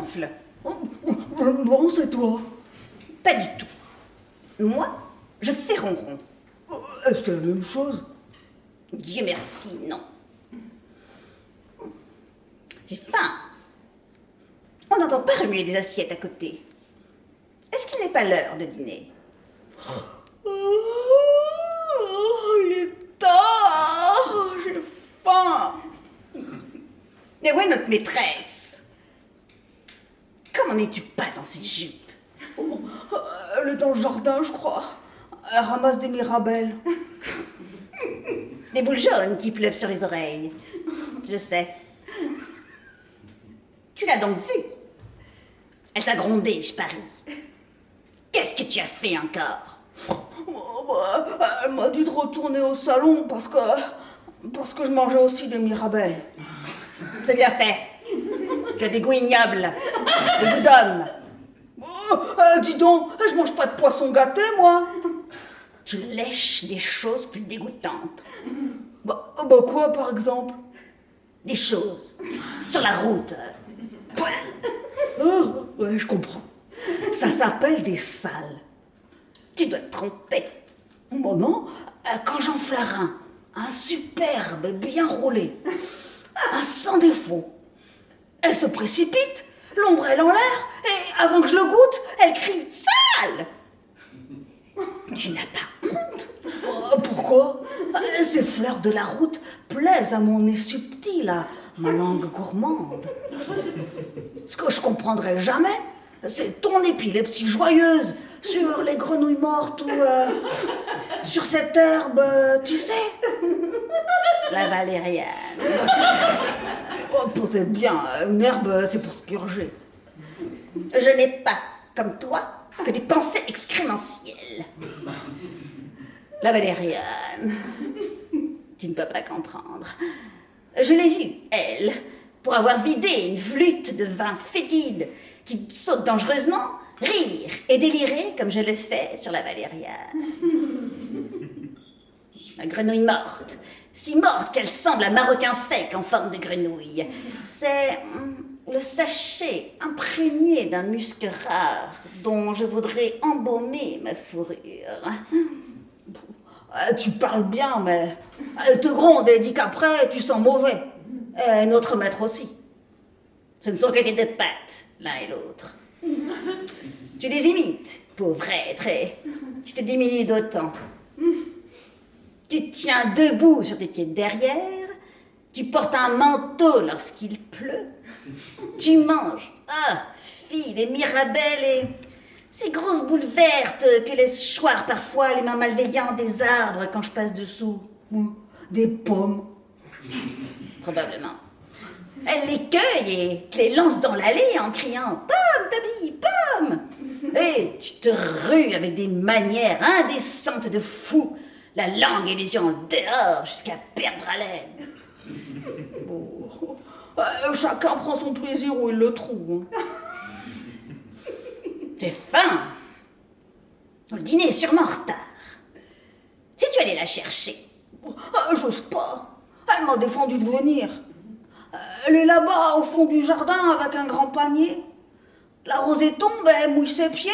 ronfles. Bon, c'est toi. Pas du tout. Moi, je fais ronron. Est-ce que c'est la même chose? Dieu merci, non. J'ai faim. On n'entend pas remuer des assiettes à côté. Est-ce qu'il n'est pas l'heure de dîner? Il est tard. J'ai faim. Mais où est notre maîtresse? Comment n'es-tu pas dans ces jupes? Elle est dans le jardin, je crois. Elle ramasse des mirabelles. Des boules jaunes qui pleuvent sur les oreilles. Je sais. Tu l'as donc vue? Elle t'a grondé, je parie. Qu'est-ce que tu as fait encore? Elle m'a dit de retourner au salon parce que je mangeais aussi des mirabelles. C'est bien fait. Tu as des goûts ignobles. Des goûts d'homme. Dis donc, je mange pas de poisson gâté, moi. Tu lèches des choses plus dégoûtantes. Bah quoi, par exemple? Des choses. Sur la route. Ouais, je comprends. Ça s'appelle des salles. Tu dois te tromper. Moi non, quand j'en flaire un superbe, bien roulé, un sans défaut, elle se précipite, l'ombrelle en l'air, et avant que je le goûte, elle crie « Sale !» Tu n'as pas honte? Pourquoi? Ces fleurs de la route plaisent à mon nez subtil, à ma langue gourmande. Ce que je comprendrai jamais, c'est ton épilepsie joyeuse sur les grenouilles mortes ou sur cette herbe, tu sais, La valériane. Peut-être bien, une herbe, c'est pour se purger. Je n'ai pas, comme toi, que des pensées excrémentielles. La valériane. Tu ne peux pas comprendre. Je l'ai vue, elle, pour avoir vidé une flûte de vin fétide qui saute dangereusement, rire et délirer comme je le fais sur la valériane. La grenouille morte, si morte qu'elle semble un maroquin sec en forme de grenouille. C'est le sachet imprégné d'un musc rare dont je voudrais embaumer ma fourrure. Tu parles bien, mais elle te gronde et dit qu'après, tu sens mauvais. Et notre maître aussi. Ce ne sont que des deux pattes, l'un et l'autre. Tu les imites, pauvre être, et tu te diminues d'autant. Tu tiens debout sur tes pieds de derrière, tu portes un manteau lorsqu'il pleut, tu manges, fille, des mirabelles et ces grosses boules vertes que laissent choir parfois les mains malveillantes des arbres quand je passe dessous. Des pommes. Probablement. Elle les cueille et te les lance dans l'allée en criant « Pomme, Toby, pomme !» Et tu te rues avec des manières indécentes de fou, la langue et les yeux en dehors jusqu'à perdre haleine. Chacun prend son plaisir où il le trouve. T'es faim. Le dîner est sûrement en retard. Si tu allais la chercher. J'ose pas. Elle m'a défendu de venir. Elle est là-bas, au fond du jardin, avec un grand panier. La rosée tombe, elle mouille ses pieds,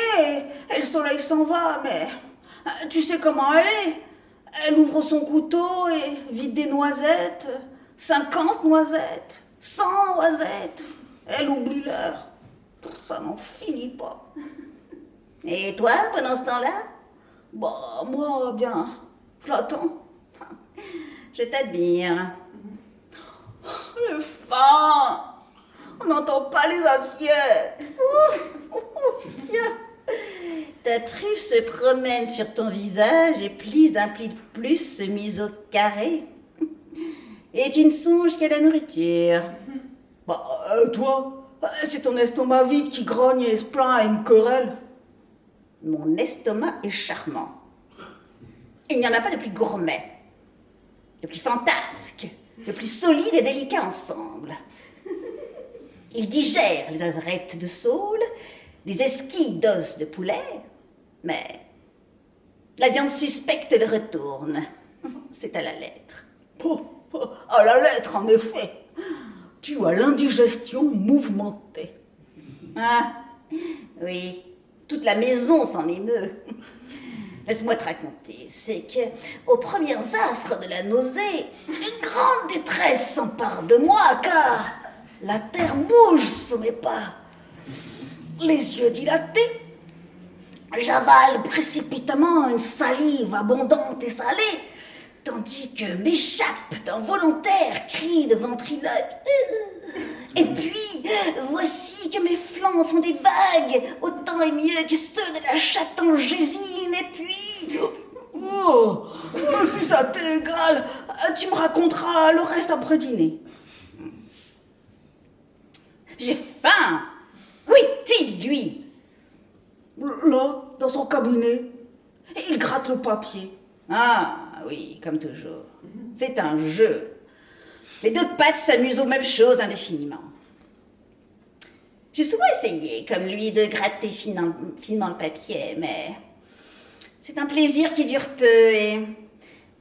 et le soleil s'en va, mais tu sais comment elle est. Elle ouvre son couteau et vide des noisettes. 50 noisettes, 100 noisettes. Elle oublie l'heure. Ça n'en finit pas. Et toi, pendant ce temps-là? Bah, moi, bien, je l'attends. Je t'admire. J'ai faim. On n'entend pas les assiettes. Tiens, ta truffe se promène sur ton visage et plisse d'un pli de plus ce museau carré. Et tu ne songes qu'à la nourriture. Bah, toi, c'est ton estomac vide qui grogne et se plaint à une querelle. Mon estomac est charmant. Il n'y en a pas de plus gourmet, de plus fantasque, de plus solide et délicat ensemble. Il digère les adrettes de saule, des esquilles d'os de poulet, mais la viande suspecte le retourne. C'est à la lettre. À la lettre, en effet. Tu as l'indigestion mouvementée. Ah, oui, toute la maison s'en émeut. Laisse-moi te raconter, c'est qu'aux premières affres de la nausée, une grande détresse s'empare de moi, car la terre bouge sous mes pas. Les yeux dilatés, j'avale précipitamment une salive abondante et salée, tandis que m'échappe d'un volontaire cri de ventriloque. Et puis, voici que mes flancs font des vagues, autant et mieux que ceux de la chatte angésine, et puis... Oh, si ça t'est égal, tu me raconteras le reste après dîner. J'ai faim. Où est-il, lui? Là, dans son cabinet, et il gratte le papier. Ah, oui, comme toujours. C'est un jeu. Les deux pattes s'amusent aux mêmes choses indéfiniment. J'ai souvent essayé, comme lui, de gratter finement le papier, mais c'est un plaisir qui dure peu et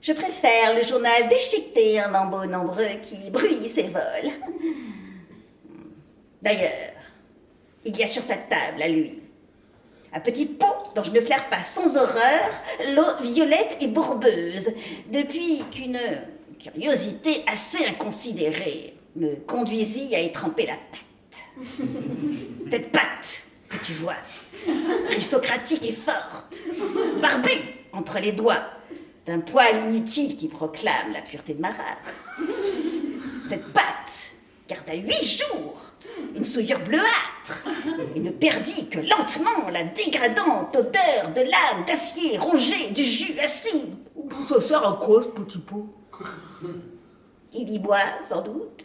je préfère le journal déchiqueté en lambeaux nombreux qui bruisse et vole. D'ailleurs, il y a sur sa table, à lui, un petit pot dont je ne flaire pas sans horreur l'eau violette et bourbeuse, depuis qu'une curiosité assez inconsidérée me conduisit à y tremper la pâte. Cette pâte que tu vois, aristocratique et forte, barbue entre les doigts, d'un poil inutile qui proclame la pureté de ma race. Cette pâte garde à 8 jours une souillure bleuâtre et ne perdit que lentement la dégradante odeur de l'âme d'acier rongé du jus acide. Ça sert à quoi, ce petit pot? Il y boit, sans doute.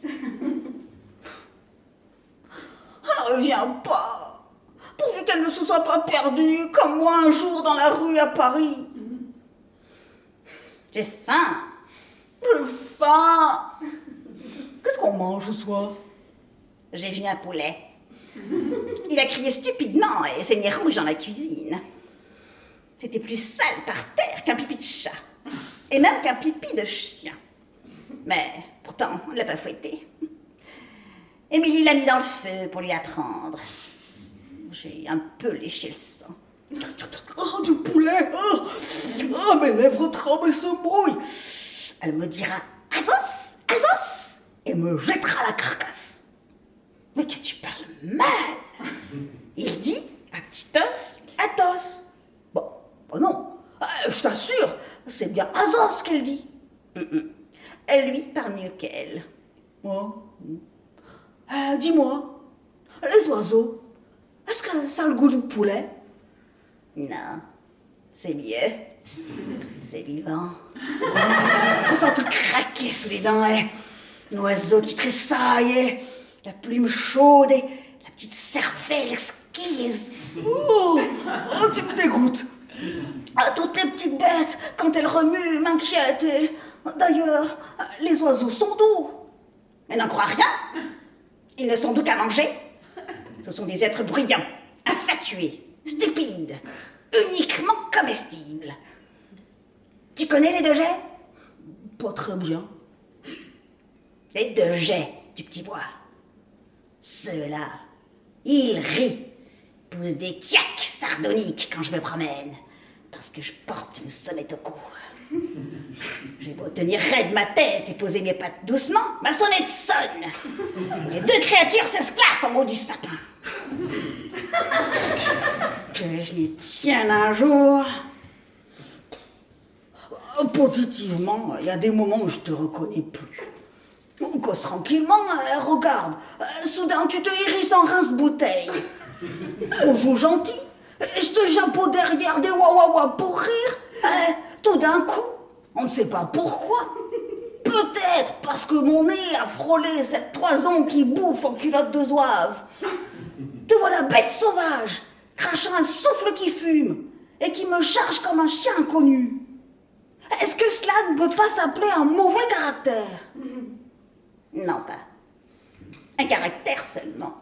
Elle revient pas. Pourvu qu'elle ne se soit pas perdue, comme moi un jour dans la rue à Paris. J'ai faim. J'ai faim. Qu'est-ce qu'on mange ce soir? J'ai vu un poulet. Il a crié stupidement et saigné rouge dans la cuisine. C'était plus sale par terre qu'un pipi de chat. Et même qu'un pipi de chien. Mais pourtant, on ne l'a pas fouetté. Émilie l'a mis dans le feu pour lui apprendre. J'ai un peu léché le sang. Oh, du poulet. Oh, mes lèvres tremblent et se mouillent. Elle me dira « Azos, Azos !» et me jettera la carcasse. Mais que tu parles mal. Il dit à petit os, Athos. Bon, non, je t'assure, c'est bien Azos qu'elle dit. Elle lui parle mieux qu'elle. Oh. Dis-moi, les oiseaux, est-ce que ça a le goût du poulet? Non, c'est mieux. C'est vivant. On sent tout craquer sous les dents, hein. L'oiseau qui tressaille, hein. La plume chaude et la petite cervelle exquise. Oh, tu me dégoûtes. Toutes les petites bêtes, quand elles remuent, m'inquiètent. Et d'ailleurs, les oiseaux sont doux. Mais n'en crois rien. Ils ne sont doux qu'à manger. Ce sont des êtres bruyants, infatués, stupides, uniquement comestibles. Tu connais les dejets? Pas très bien. Les dejets du petit bois. Ceux-là, ils rient, poussent des tiacs sardoniques quand je me promène, parce que je porte une sonnette au cou. J'ai beau tenir raide ma tête et poser mes pattes doucement, ma sonnette sonne. Les deux créatures s'esclaffent en haut du sapin. Que je les tienne un jour. Positivement, il y a des moments où je te reconnais plus. On cause tranquillement, regarde. Soudain, tu te hérisses en rince-bouteille. On joue gentil. Je te jappe derrière des wawawa pour rire. Tout d'un coup, on ne sait pas pourquoi. Peut-être parce que mon nez a frôlé cette toison qui bouffe en culotte de zouave. Te voilà bête sauvage, crachant un souffle qui fume et qui me charge comme un chien inconnu. Est-ce que cela ne peut pas s'appeler un mauvais caractère? Non, pas. Un caractère seulement.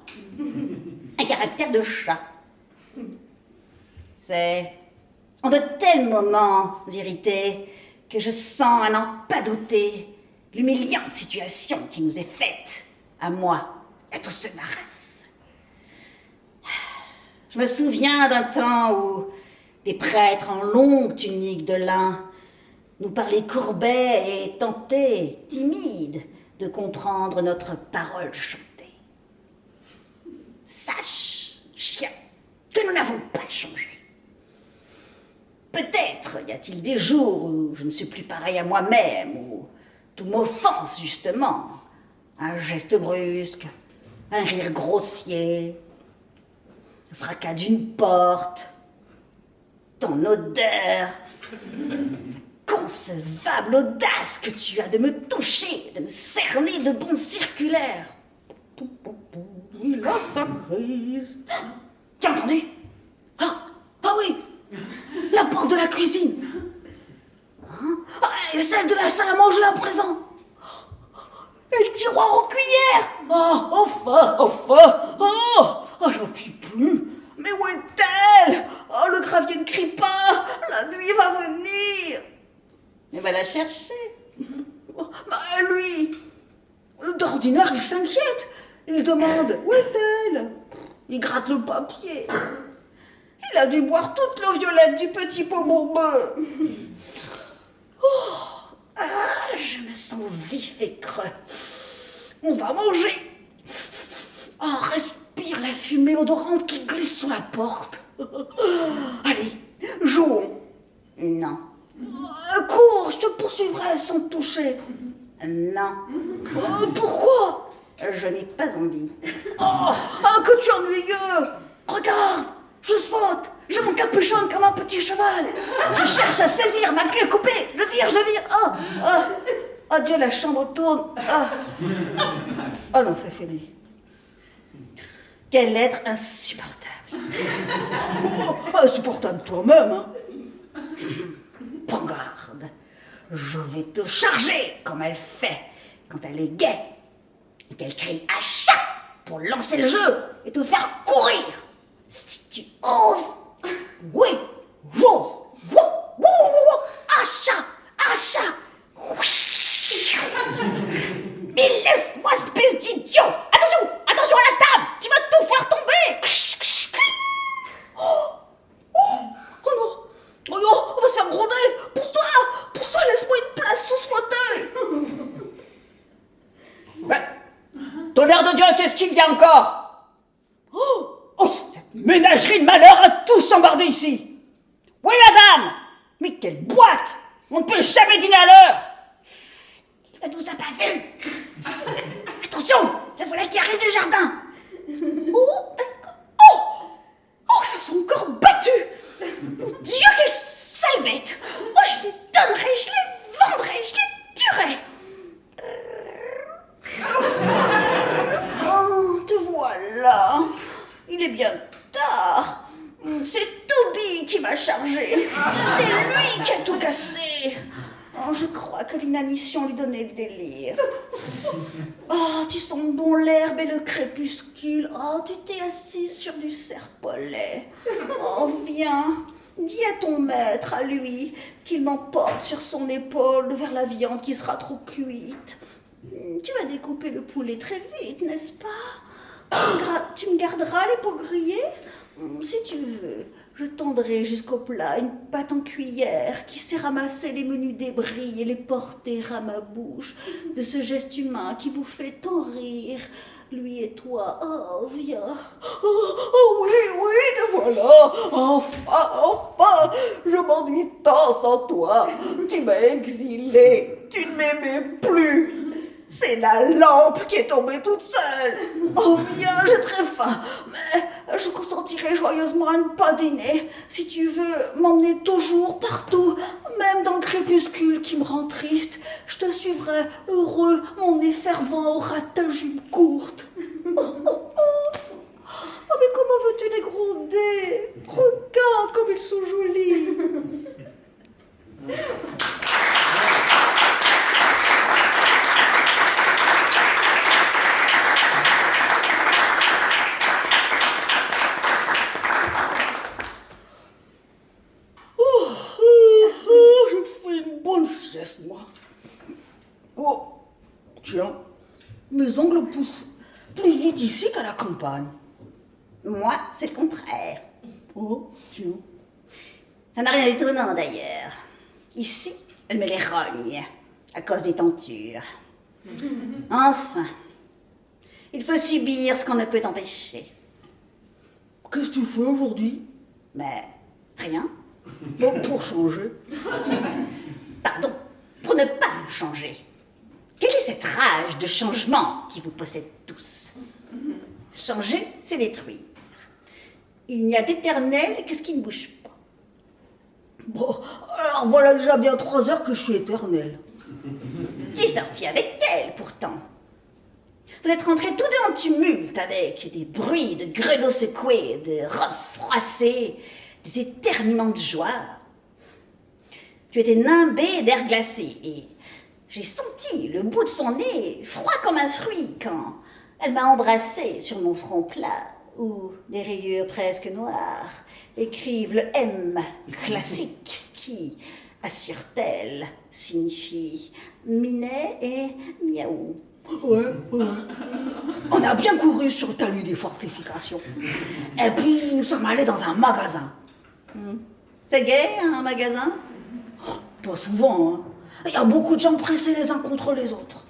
Un caractère de chat. C'est en de tels moments irrités que je sens, à n'en pas douter, l'humiliante situation qui nous est faite, à moi et à tous ceux de ma race. Je me souviens d'un temps où des prêtres en longue tunique de lin nous parlaient courbets et tentaient, timides, de comprendre notre parole chantée. Sache, chien, que nous n'avons pas changé. Peut-être y a-t-il des jours où je ne suis plus pareil à moi-même, où tout m'offense justement. Un geste brusque, un rire grossier, le fracas d'une porte, ton odeur, concevable audace que tu as de me toucher, de me cerner de bons circulaires. Il a sa crise. Tu as entendu? Ah oui, la porte de la cuisine. Et celle de la salle à manger à présent. Et le tiroir aux cuillères. Enfin. J'en puis plus. Mais où est-elle? Le gravier ne crie pas. La nuit va venir. Mais va la chercher. Lui, d'ordinaire, il s'inquiète. Il demande où est-elle? Il gratte le papier. Il a dû boire toute l'eau violette du petit pot bourbeux. Je me sens vif et creux. On va manger. Respire la fumée odorante qui glisse sous la porte. Allez, jouons. Non. Cours, je te poursuivrai sans te toucher. Non. Pourquoi? Je n'ai pas envie. Que tu es ennuyeux. Regarde, je saute. Je mon capuchonne comme un petit cheval. Je cherche à saisir ma clé coupée. Je vire. Oh Dieu, la chambre tourne. Non, c'est fini. Quel être insupportable. Insupportable toi-même, hein. Prends garde. Je vais te charger comme elle fait quand elle est gaie et qu'elle crie « achat » pour lancer le jeu et te faire courir. Si tu oses. Oui, j'ose. Achat. Mais laisse-moi, espèce d'idiot. Attention à la table. Tu vas tout faire tomber. Oh non, on va se faire gronder. Pousse-toi, laisse-moi une place sous ce fauteuil. Tonnerre de Dieu, qu'est-ce qu'il y a encore? Cette ménagerie de malheur a tout chambardé ici. Oui, madame. Mais quelle boîte! On ne peut jamais dîner à l'heure. Il ne nous a pas vus. Attention, la voilà qui arrive du jardin. Ça s'est encore battu. Mon Dieu, quelle sale bête. Je les donnerai, je les vendrai, je les tuerai. Te voilà. Il est bien tard. C'est Toby qui m'a chargé. C'est lui qui a tout cassé. Je crois que l'inanition lui donnait le délire. Tu sens bon l'herbe et le crépuscule. Tu t'es assise sur du serpolet. Viens, dis à ton maître, à lui, qu'il m'emporte sur son épaule vers la viande qui sera trop cuite. Tu vas découper le poulet très vite, n'est-ce pas? Tu me garderas les peaux grillées? Si tu veux, je tendrai jusqu'au plat une pâte en cuillère qui sait ramasser les menus débris et les porter à ma bouche. De ce geste humain qui vous fait tant rire, lui et toi. Viens. Oui, te voilà. Enfin, je m'ennuie tant sans toi. Tu m'as exilé, tu ne m'aimais plus. C'est la lampe qui est tombée toute seule. Viens, j'ai très faim. Mais je consentirai joyeusement à ne pas dîner. Si tu veux m'emmener toujours, partout, même dans le crépuscule qui me rend triste, je te suivrai heureux, mon nez fervent aura ta jupe courte. Mais comment veux-tu les gronder? Regarde comme ils sont jolis. Moi. Tiens, mes ongles poussent plus vite ici qu'à la campagne. Moi, c'est le contraire. Oh, tiens. Ça n'a rien d'étonnant d'ailleurs. Ici, elle me les rogne à cause des tentures. Enfin, il faut subir ce qu'on ne peut empêcher. Qu'est-ce que tu fais aujourd'hui? Mais rien. Bon, pour changer. Pardon, pour ne pas changer. Quelle est cette rage de changement qui vous possède tous? Changer, c'est détruire. Il n'y a d'éternel que ce qui ne bouge pas. Bon, alors voilà déjà bien 3 heures que je suis éternelle. Tu es sorti avec elle, pourtant. Vous êtes rentrés tous deux en tumulte avec des bruits de grelots secoués, de robes froissées, des éternuements de joie. Tu étais nimbé d'air glacé et j'ai senti le bout de son nez froid comme un fruit quand elle m'a embrassé sur mon front plat où des rayures presque noires écrivent le M classique qui, assure-t-elle, signifie minet et miaou. Ouais. On a bien couru sur le talus des fortifications. Et puis, nous sommes allés dans un magasin. C'est gai, un magasin? Pas souvent, hein. Il y a beaucoup de gens pressés les uns contre les autres.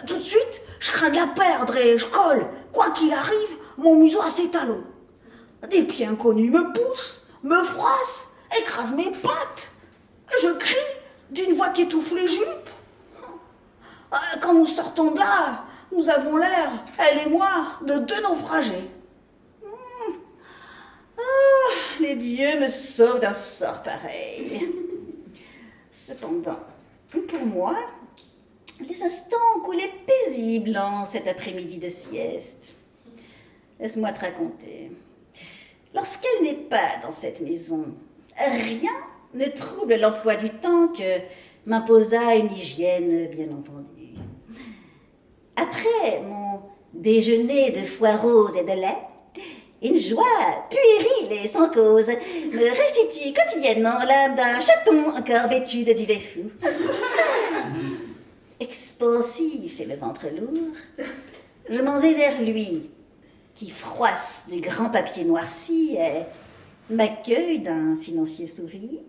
Tout de suite, je crains de la perdre et je colle, quoi qu'il arrive, mon museau à ses talons. Des pieds inconnus me poussent, me froissent, écrasent mes pattes. Je crie d'une voix qui étouffe les jupes. Quand nous sortons de là, nous avons l'air, elle et moi, de 2 naufragés. Les dieux me sauvent d'un sort pareil. Cependant, pour moi, les instants coulaient paisibles en cet après-midi de sieste. Laisse-moi te raconter. Lorsqu'elle n'est pas dans cette maison, rien ne trouble l'emploi du temps que m'imposa une hygiène, bien entendu. Après mon déjeuner de foie rose et de lait, une joie puérile et sans cause me restitue quotidiennement l'âme d'un chaton encore vêtu de duvet fou. Expansif et le ventre lourd, je m'en vais vers lui, qui froisse du grand papier noirci et m'accueille d'un silencieux sourire.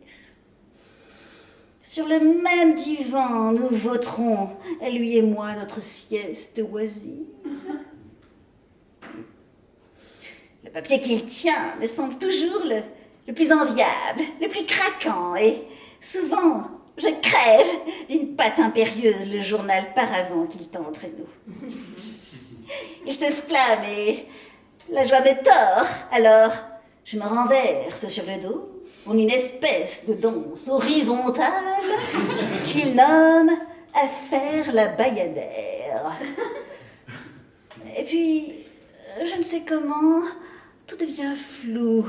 Sur le même divan, nous voterons, lui et moi, notre sieste oisive. Le papier qu'il tient me semble toujours le plus enviable, le plus craquant, et souvent je crève d'une patte impérieuse le journal paravent qu'il tend entre nous. Il s'exclame et la joie me tord, alors je me renverse sur le dos en une espèce de danse horizontale qu'il nomme à faire la bayadère. Et puis, je ne sais comment, tout devient flou.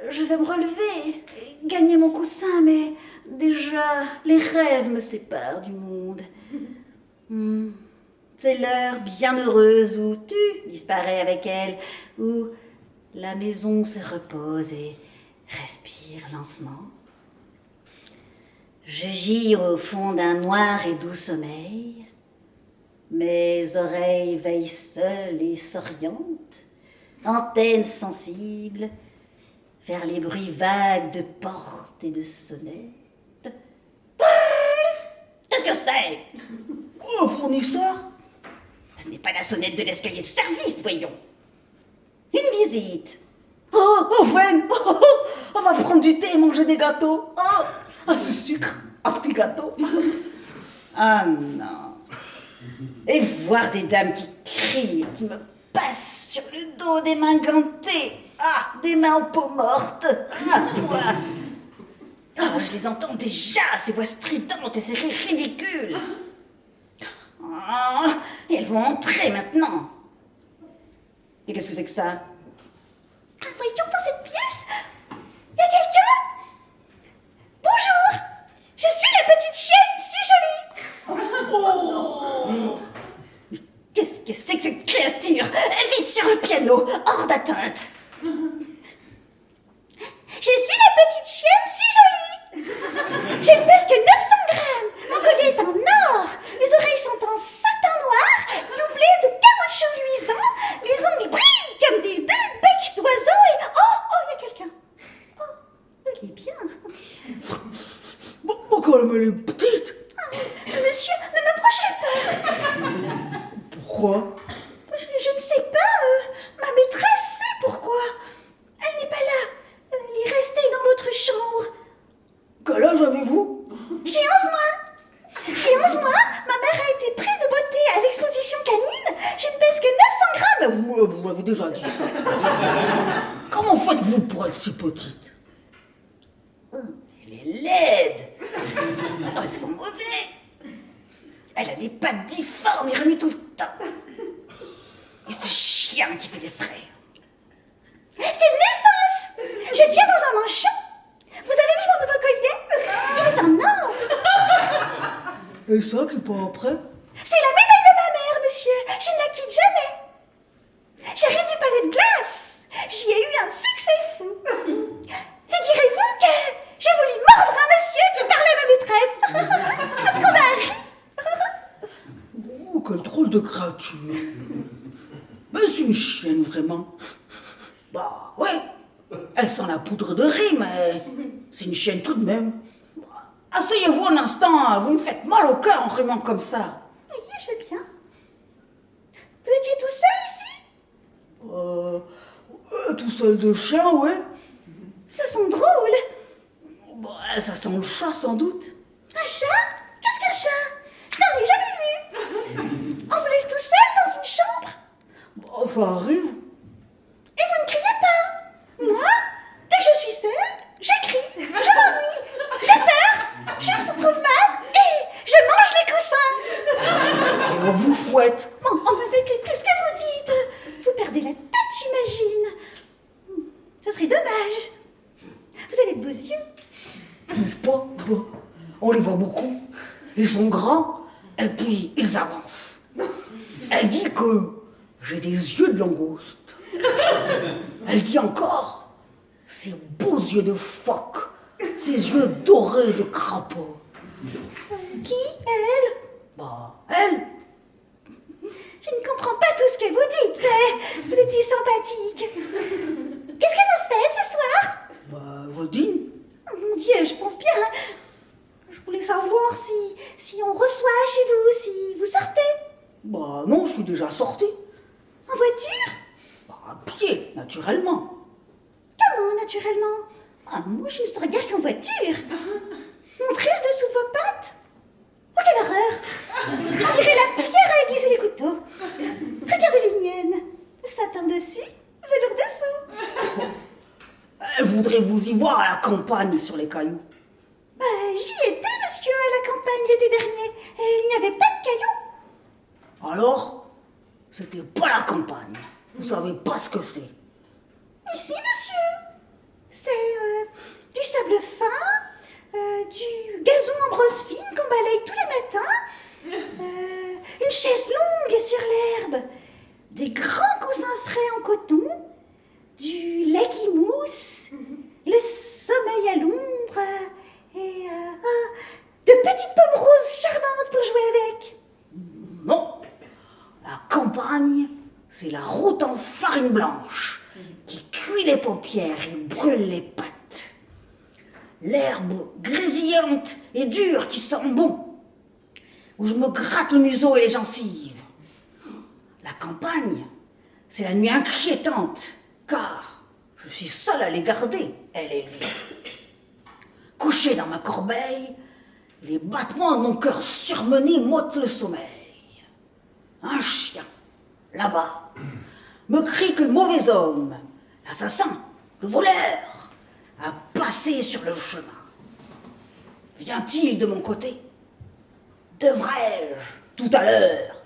Je vais me relever, gagner mon coussin, mais déjà, les rêves me séparent du monde. C'est l'heure bienheureuse où tu disparais avec elle, où la maison se repose et respire lentement. Je gire au fond d'un noir et doux sommeil. Mes oreilles veillent seules et s'orientent, antennes sensibles, vers les bruits vagues de portes et de sonnettes. Qu'est-ce que c'est? Oh, fournisseur? Ce n'est pas la sonnette de l'escalier de service, voyons. Une visite. Oh, Ven! On va prendre du thé et manger des gâteaux. Oh, ce sucre, un petit gâteau. Ah non. Et voir des dames qui crient et qui me passent sur le dos des mains gantées. Ah, des mains en peau morte. Ah, poids. Ah, je les entends déjà, ces voix stridentes et ces rires ridicules. Ah, et elles vont entrer maintenant. Et qu'est-ce que c'est que ça? Voyons, dans cette pièce, il y a quelqu'un? Bonjour, je suis la petite chienne si jolie. Oh! Qu'est-ce que c'est que cette créature? Vite sur le piano, hors d'atteinte. Je suis la petite chienne si jolie. Je ne pèse que 900 grammes. Mon collier est en or. Mes oreilles sont en satin noir, doublées de caoutchouc luisant. Mes ongles brillent comme des deux becs monsieur, ne m'approchez pas. Pourquoi? Je ne sais pas, ma maîtresse sait pourquoi. Elle n'est pas là, elle est restée dans l'autre chambre. Quel âge avez-vous? J'ai 11 mois. J'ai 11 mois, ma mère a été prise de beauté à l'exposition canine. Je ne pèse que 900 grammes. Vous m'avez déjà dit ça. Comment faites-vous pour être si petite? Elle est laide. Oh, elles sont mauvais. Elle a des pattes difformes, il remue tout le temps. Et ce chien qui fait des frais. C'est de naissance. Je tiens dans un manchon. Vous avez vu mon nouveau collier? Il est en or. Et ça qui part après? C'est la médaille de ma mère, monsieur. Je ne la quitte jamais. J'arrive du palais de glace. J'y ai eu un succès fou. Figurez-vous que j'ai voulu mordre un monsieur qui parlait à ma maîtresse. Parce qu'on a ri. Oh, quelle drôle de créature. Mais c'est une chienne, vraiment. Bah, ouais. Elle sent la poudre de riz, mais c'est une chienne tout de même. Asseyez-vous un instant, vous me faites mal au cœur en rimant comme ça. Oui, je veux bien. Vous étiez tout seul ici? Tout seul de chien, ouais. Ça sent drôle. Bah, ça sent le chat, sans doute. Un chat? Qu'est-ce qu'un chat? Je n'en ai jamais vu. On vous laisse tout seul dans une chambre? Bah, ça arrive. Et vous ne criez pas? Moi, dès que je suis seule, je crie, je m'ennuie, j'ai peur, je me trouve mal et je mange les coussins. Et on vous fouette. Oh, mais qu'est-ce que vous dites? Vous perdez la tête, j'imagine. Ce serait dommage. Vous avez de beaux yeux. N'est-ce pas? Bah, on les voit beaucoup. Ils sont grands, et puis ils avancent. Elle dit que j'ai des yeux de langouste. Elle dit encore ces beaux yeux de phoque, ces yeux dorés de crapaud. Qui? Elle? Bah, elle? Je ne comprends pas tout ce que vous dites, mais vous êtes si sympathique. Qu'est-ce que vous faites ce soir? Bah, je dîne. Oh mon Dieu, je pense bien. Je voulais savoir si on reçoit chez vous, si vous sortez. Bah, non, je suis déjà sorti. En voiture? Bah, à pied, naturellement. Comment, naturellement? Ah, moi, je ne serais guère qu'en voiture. Montrez le dessous de vos pattes. Oh, quelle horreur! On dirait la pierre à aiguiser les couteaux. Regardez les miennes. Satin dessus, velours dessous. Elle voudrait vous y voir à la campagne sur les cailloux. Bah, j'y étais, monsieur, à la campagne l'été dernier. Et il n'y avait pas de cailloux. Alors, c'était pas la campagne. Vous savez pas ce que c'est. Mais si, monsieur. C'est du sable fin, du gazon en brosse fine qu'on balaye tous les matins, une chaise longue sur l'herbe, des grands coussins frais en coton, du lait qui mousse, le sommeil à l'ombre et de petites pommes roses charmantes pour jouer avec. Non, la campagne, c'est la route en farine blanche qui cuit les paupières et brûle les pattes. L'herbe grésillante et dure qui sent bon, où je me gratte le museau et les gencives. La campagne, c'est la nuit inquiétante, car je suis seule à les garder, elle et lui. Couché dans ma corbeille, les battements de mon cœur surmené m'ôtent le sommeil. Un chien, là-bas, me crie que le mauvais homme, l'assassin, le voleur, a passé sur le chemin. Vient-il de mon côté? Devrais-je, tout à l'heure,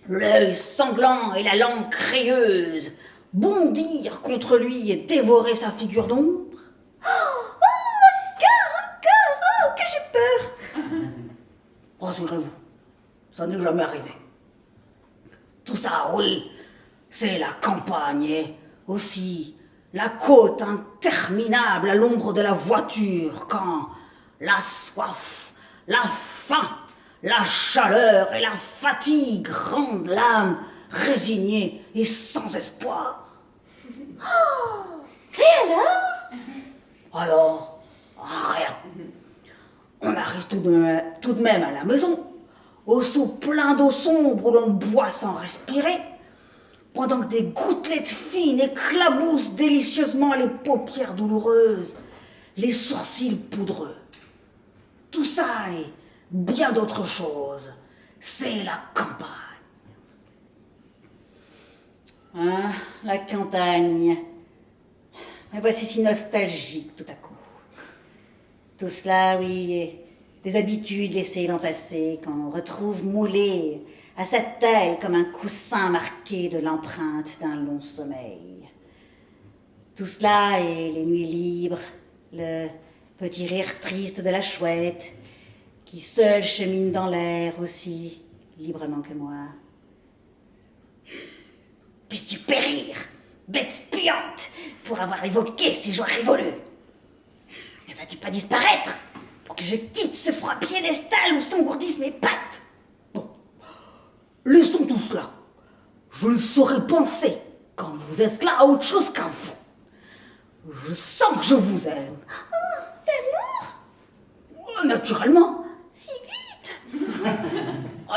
l'œil sanglant et la langue crayeuse, bondir contre lui et dévorer sa figure d'ombre? Encore, que j'ai peur. Rassurez-vous, ça n'est jamais arrivé. Tout ça, oui, c'est la campagne et aussi la côte interminable à l'ombre de la voiture quand la soif, la faim, la chaleur et la fatigue rendent l'âme résignée et sans espoir. Et alors? Alors, rien. On arrive tout de même à la maison, au seau plein d'eau sombre où l'on boit sans respirer, pendant que des gouttelettes fines éclaboussent délicieusement les paupières douloureuses, les sourcils poudreux. Tout ça et bien d'autres choses, c'est la campagne. Ah, la campagne. Me voici si nostalgique tout à coup. Tout cela, oui, et les habitudes laissées l'an passé, qu'on retrouve moulées à sa taille comme un coussin marqué de l'empreinte d'un long sommeil. Tout cela et les nuits libres, le petit rire triste de la chouette, qui seule chemine dans l'air aussi librement que moi. Puisses-tu périr, bête puante, pour avoir évoqué ces jours révolus? Ne vas-tu pas disparaître pour que je quitte ce froid piédestal où s'engourdissent mes pattes? Bon, laissons tout cela. Je ne saurais penser, quand vous êtes là, à autre chose qu'à vous. Je sens que je vous aime. Oh, d'amour? Naturellement. Si vite?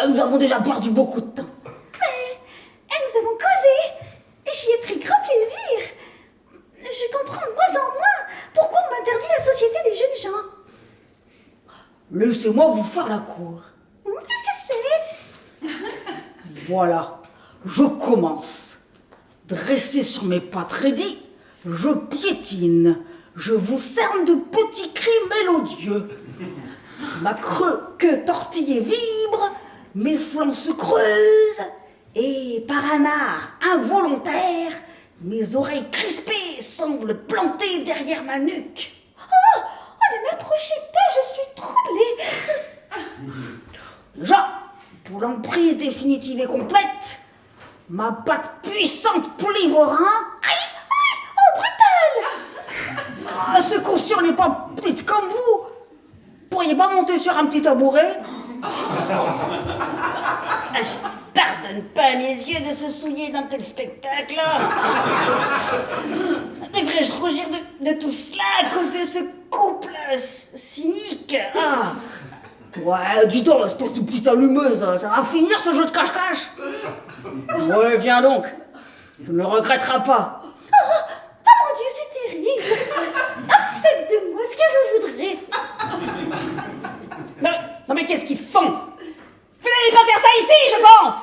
Nous avons déjà perdu beaucoup de temps. Nous avons causé, et j'y ai pris grand plaisir. Je comprends de moins en moins pourquoi on m'interdit la société des jeunes gens. Laissez-moi vous faire la cour. Qu'est-ce que c'est? Voilà, je commence. Dressé sur mes pattes raidis, je piétine. Je vous cerne de petits cris mélodieux. Ma queue tortillée vibre, mes flancs se creusent, et par un art involontaire, mes oreilles crispées semblent plantées derrière ma nuque. Oh, ne m'approchez pas, je suis troublée. Déjà, pour l'emprise définitive et complète, ma patte puissante plie vos reins. Aïe, oh, brutal! Ah, ce conscient n'est pas petite comme vous. Pourriez pas monter sur un petit tabouret? Je pardonne pas à mes yeux de se souiller d'un tel spectacle. Devrais-je rougir de tout cela à cause de ce couple cynique? Ah. Ouais, dis donc, espèce de petite allumeuse, ça va finir ce jeu de cache-cache? Ouais, viens donc, tu ne le regretteras pas. Oh mon Dieu, c'est terrible. Faites de moi ce que vous voudrez. Non mais qu'est-ce qu'ils font? Vous n'allez pas faire ça ici, je pense!